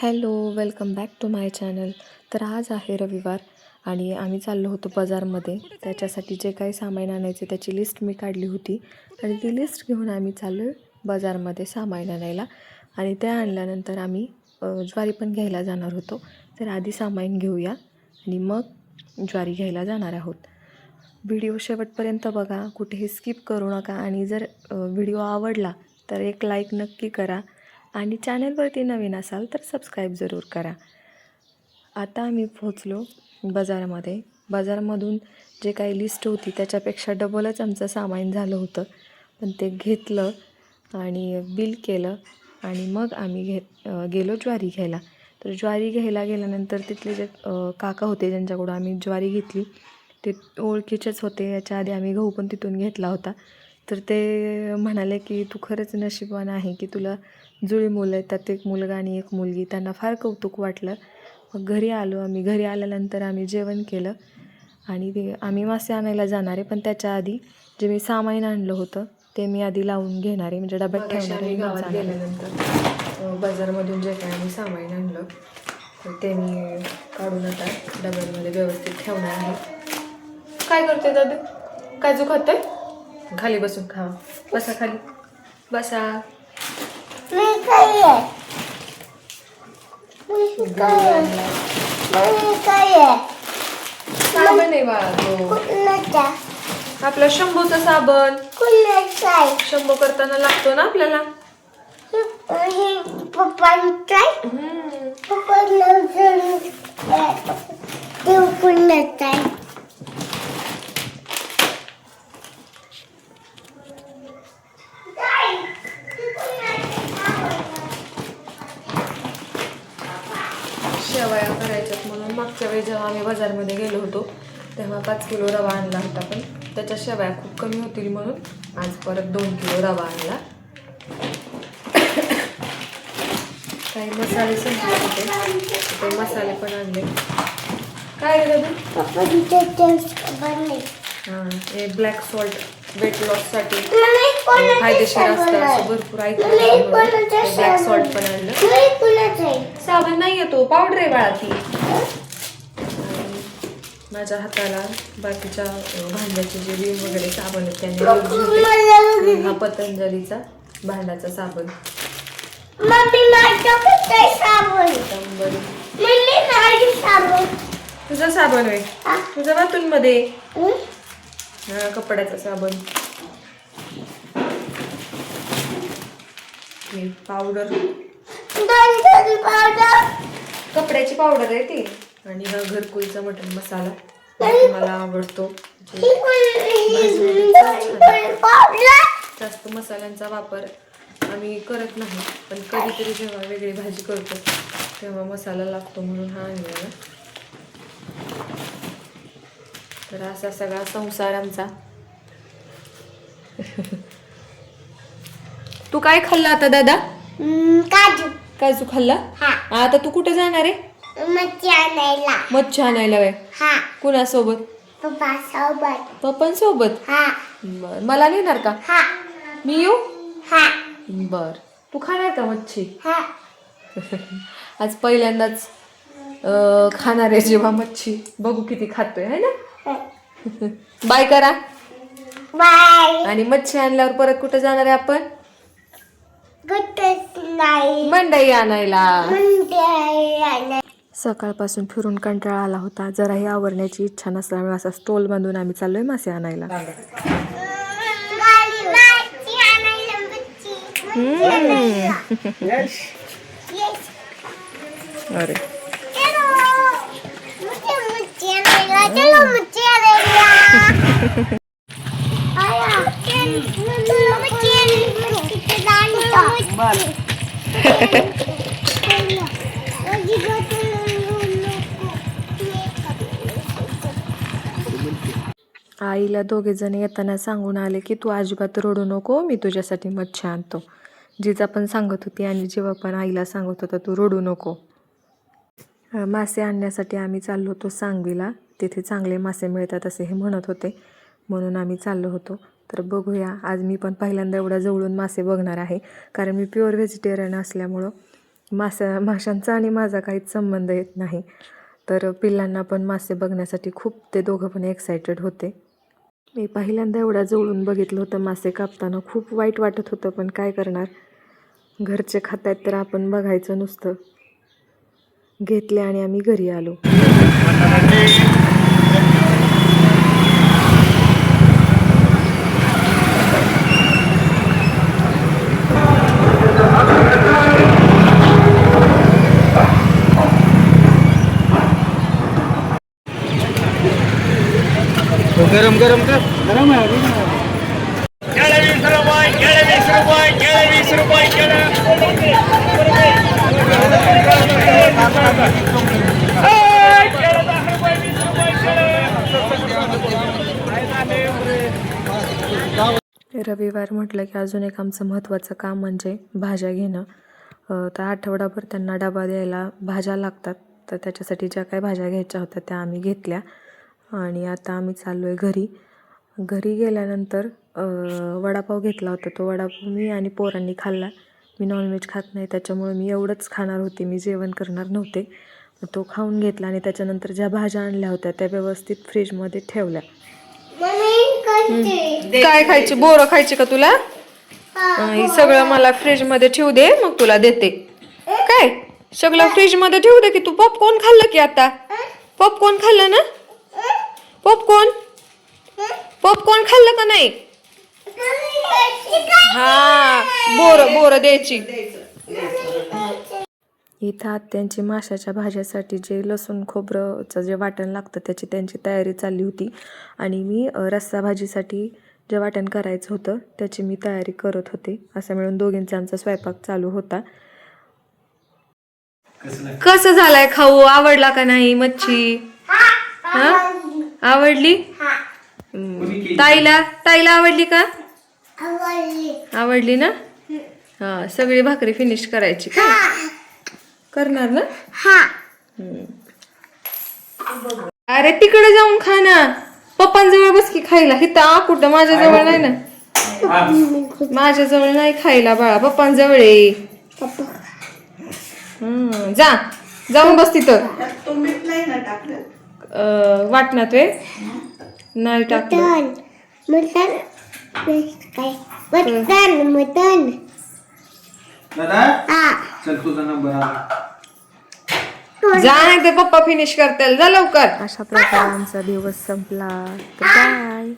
Hello, welcome back to my channel. तर आज आहे रविवार आणि आम्ही चाललो होतो बाजारमध्ये. त्याच्यासाठी जे काही सामान आणायचे त्याची लिस्ट मी काढली होती आणि ती लिस्ट घेऊन आम्ही चाललो आहे बाजारमध्ये सामान आणायला. आणि त्या आणल्यानंतर आम्ही ज्वारी पण घ्यायला जाणार होतो. तर आधी सामान घेऊया आणि मग ज्वारी घ्यायला जाणार आहोत. व्हिडिओ शेवटपर्यंत बघा, कुठेही स्किप करू नका. आणि जर व्हिडिओ आवडला तर एक लाईक नक्की करा आणि चॅनलवरती नवीन असाल तर सबस्क्राईब जरूर करा. आता आम्ही पोहोचलो बाजारामध्ये. बाजारामधून जे काही लिस्ट होती त्याच्यापेक्षा डबलच आमचं सामान झालं होतं. पण ते घेतलं आणि बिल केलं आणि मग आम्ही गेलो ज्वारी घ्यायला. तर ज्वारी घ्यायला गेल्यानंतर तिथले जे काका होते ज्यांच्याकडून आम्ही ज्वारी घेतली ते ओळखीचेच होते. याच्या आधी आम्ही गहू पण तिथून घेतला होता. तर ते म्हणाले की तू खरंच नशीबवान आहे की तुला जुळी मुलं आहेत, त्यात एक मुलगा आणि एक मुलगी. त्यांना फार कौतुक वाटलं. मग घरी आलो आम्ही. घरी आल्यानंतर आम्ही जेवण केलं आणि आम्ही मासे आणायला जाणार आहे. पण त्याच्या आधी जे मी सामान आणलं होतं ते मी आधी लावून घेणार आहे, म्हणजे डब्यात ठेवणार आहे. गावात गेल्यानंतर बाजारमधून जे काही आम्ही सामान आणलं तर ते मी काढून आता डब्यामध्ये व्यवस्थित ठेवणार आहे. काय करते दादा? काजू खाते? खाली बसून खा. बसा खाली, बसा. साबण आहे बाळा, आपला शंभूचा साबण. शंभू करताना लागतो ना आपल्याला. शेवया करायच्यात म्हणून मागच्या वेळी जेव्हा आम्ही बाजारमध्ये गेलो होतो तेव्हा 5 किलो रवा आणला होता. पण त्याच्या शेवया खूप कमी होतील म्हणून आज परत 2 किलो रवा आणला. काही मसाले संपले होते, ते मसाले पण आणले. काय रे हां, हे ब्लॅक सॉल्ट वेट लॉससाठी फायदेशीर असतं असं भरपूर ऐकलं. ब्लॅक सॉल्ट पण आणलं. साबण नाही येतो, पावडर आहे बाळा ती. माझ्या हाताला बाकीच्या भांड्याचे जे विम वगैरे साबण आहेत त्याने हा पतंजलीचा भांड्याचा साबण. तुझा साबण आहे, तुझ्या बाथरूममध्ये. हा, कपड्याचा साबण. पावडर, कपड्याची पावडर आहे ती. आणि हा घरकुलचा मटण मसाला मला आवडतो. जास्त मसाल्यांचा वापर आम्ही करत नाही, पण कधीतरी जेव्हा वेगळी भाजी करतो तेव्हा मसाला लागतो म्हणून हा आणलेला. तर असा सगळा संसार आमचा. तू काय खाल्ला आता दादा? काजू. काजू खाल्ला? आता तू कुठे जाणार आहे? मच्छी आणायला. मच्छी आणायला वे? कुणासोबत? पप्पांसोबत. बर, मला नेणार का? मी येऊ? बर. तू खाणार का मच्छी? आज पहिल्यांदाच खाणार आहे जेव्हा मच्छी. बघू किती खातोय, है ना? बाय करा. बाय. आणि मच्छी आणल्यावर परत कुठे जाणार आहे आपण? मंडई आणायला. सकाळपासून फिरून कंटाळा आला होता. जराही आवरण्याची इच्छा नसल्यामुळे असा स्टॉल बांधून आम्ही चाललोय मासे आणायला. अरे आईला दोघे जण येताना सांगून आले की तू अजिबात रडू नको, मी तुझ्यासाठी मच्छी आणतो. जिजा पण सांगत होती आणि जेव्हा पण आईला सांगत होता तू रडू नको. मासे आणण्यासाठी आम्ही चाललो होतो सांगवीला. तिथे चांगले मासे मिळतात असे हे म्हणत होते, म्हणून आम्ही चाललो होतो. तर बघूया, आज मी पण पहिल्यांदा एवढ्या जवळून मासे बघणार आहे, कारण मी प्युअर व्हेजिटेरियन असल्यामुळं माशांचा आणि माझा काहीच संबंध येत नाही. तर पिल्लांना पण मासे बघण्यासाठी खूप ते दोघं पण एक्सायटेड होते. मी पहिल्यांदा एवढ्या जवळून बघितलं होतं मासे कापताना. खूप वाईट वाटत होतं, पण काय करणार, घरचे खातायत तर आपण बघायचं नुसतं. घेतले आणि आम्ही घरी आलो. गरम गरम कर. गरम आहे. रविवार म्हटलं की अजून एक आमचं महत्त्वाचं काम म्हणजे भाज्या घेणं. तर आठवडाभर त्यांना डबा द्यायला भाज्या लागतात. तर त्याच्यासाठी ज्या काही भाज्या घ्यायच्या होत्या त्या आम्ही घेतल्या आणि आता आम्ही चाललो आहे घरी. घरी गेल्यानंतर वडापाव घेतला होता. तो वडापाव मी आणि पोरांनी खाल्ला. मी नॉनव्हेज खात नाही, त्याच्यामुळे मी एवढंच खाणार होते, मी जेवण करणार नव्हते. तो खाऊन घेतला आणि त्याच्यानंतर ज्या भाज्या आणल्या होत्या त्या व्यवस्थित फ्रीजमध्ये ठेवल्या. काय खायची, बोरं खायची का तुला? हे सगळं मला फ्रीजमध्ये ठेवू दे, मग तुला देते. काय सगळं फ्रीजमध्ये ठेवू दे की तू पॉपकॉर्न खाल्लं की आता? पॉपकॉर्न खाल्लं ना? पॉपकॉर्न पॉपकॉर्न खाल्लं का नाही? हा, बोरं द्यायची. इथं आत्यांची माशाच्या भाज्यासाठी जे लसूण खोबरंचं जे वाटण लागतं त्याची त्यांची तयारी चालली होती आणि मी रस्सा भाजीसाठी जे वाटण करायचं होतं त्याची मी तयारी करत होते. असं मिळून दोघींचा आमचा स्वयंपाक चालू होता. कसं झालाय खाऊ? आवडला का नाही मच्छी? हा, आवडली. ताईला आवडली का? आवडली ना? हा, सगळी भाकरी फिनिश करायची का? करणार ना? अरे तिकडे जाऊन खा ना, पप्पांजवळ बस की खायला. इथं कुठं माझ्याजवळ नाही ना, माझ्याजवळ नाही खायला बाळा, पप्पांजवळ ये. जा, जाऊन बस तिथं. वाटणात वे नाही टाकलं. चल तुझा नंबर आला. जा, नाही ते पप्पा फिनिश करतील. जा लवकर. अशा प्रकारे आमचा दिवस संपला. बाय.